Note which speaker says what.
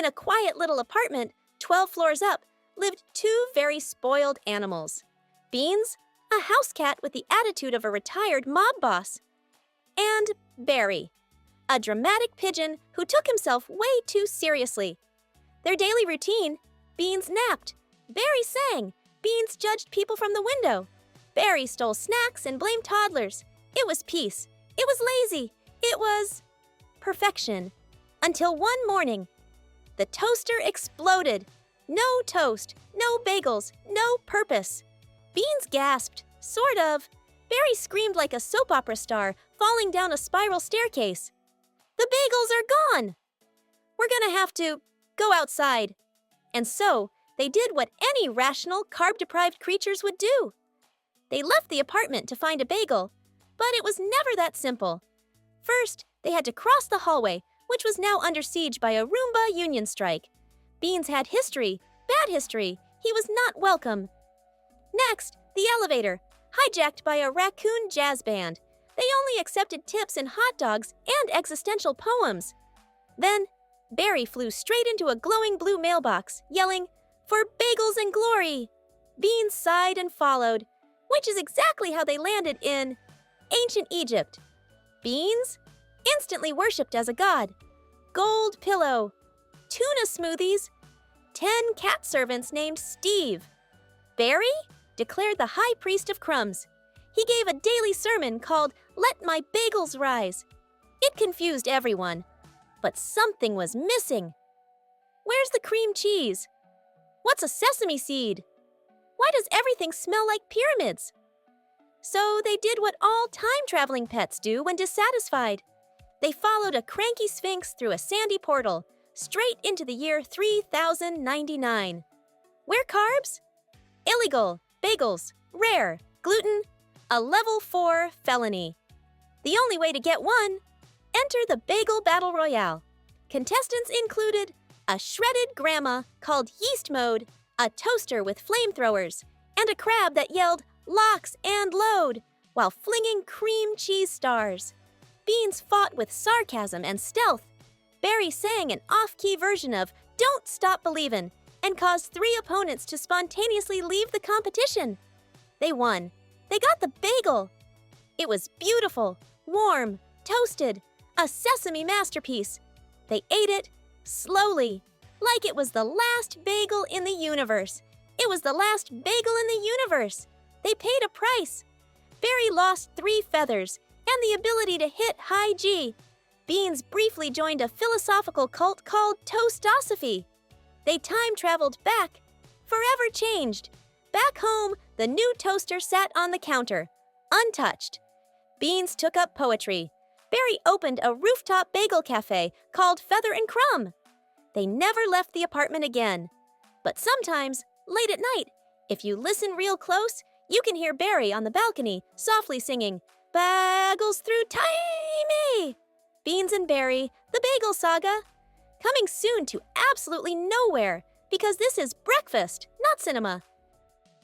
Speaker 1: In a quiet little apartment, 12 floors up, lived two very spoiled animals. Beans, a house cat with the attitude of a retired mob boss, and Barry, a dramatic pigeon who took himself way too seriously. Their daily routine: Beans napped, Barry sang, Beans judged people from the window, Barry stole snacks and blamed toddlers. It was peace. It was lazy. It was perfection. Until one morning, the toaster exploded. No toast, no bagels, no purpose. Beans gasped, sort of. Barry screamed like a soap opera star falling down a spiral staircase. The bagels are gone! We're gonna have to go outside. And so, they did what any rational, carb-deprived creatures would do. They left the apartment to find a bagel, but it was never that simple. First, they had to cross the hallway, which was now under siege by a Roomba union strike. Beans had history, bad history. He was not welcome. Next, the elevator, hijacked by a raccoon jazz band. They only accepted tips and hot dogs and existential poems. Then, Barry flew straight into a glowing blue mailbox, yelling, "For bagels and glory!" Beans sighed and followed, which is exactly how they landed in ancient Egypt. Beans, instantly worshipped as a god. Gold pillow. Tuna smoothies. 10 cat servants named Steve. Barry declared the high priest of crumbs. He gave a daily sermon called "Let My Bagels Rise." It confused everyone, but something was missing. Where's the cream cheese? What's a sesame seed? Why does everything smell like pyramids? So they did what all time-traveling pets do when dissatisfied. They followed a cranky sphinx through a sandy portal, straight into the year 3099. Where carbs? Illegal, bagels, rare, gluten, a level 4 felony. The only way to get one: enter the Bagel Battle Royale. Contestants included a shredded grandma called Yeast Mode, a toaster with flamethrowers, and a crab that yelled "Locks and load" while flinging cream cheese stars. Beans fought with sarcasm and stealth. Barry sang an off-key version of "Don't Stop Believin'" and caused 3 opponents to spontaneously leave the competition. They won. They got the bagel. It was beautiful, warm, toasted, a sesame masterpiece. They ate it slowly, like it was the last bagel in the universe. It was the last bagel in the universe. They paid a price. Barry lost 3 feathers and the ability to hit high G. Beans briefly joined a philosophical cult called Toastosophy. They time-traveled back, forever changed. Back home, the new toaster sat on the counter, untouched. Beans took up poetry. Barry opened a rooftop bagel cafe called Feather and Crumb. They never left the apartment again. But sometimes, late at night, if you listen real close, you can hear Barry on the balcony softly singing, "Bagels through timey!" Beans and Barry, the Bagel Saga. Coming soon to absolutely nowhere, because this is breakfast, not cinema.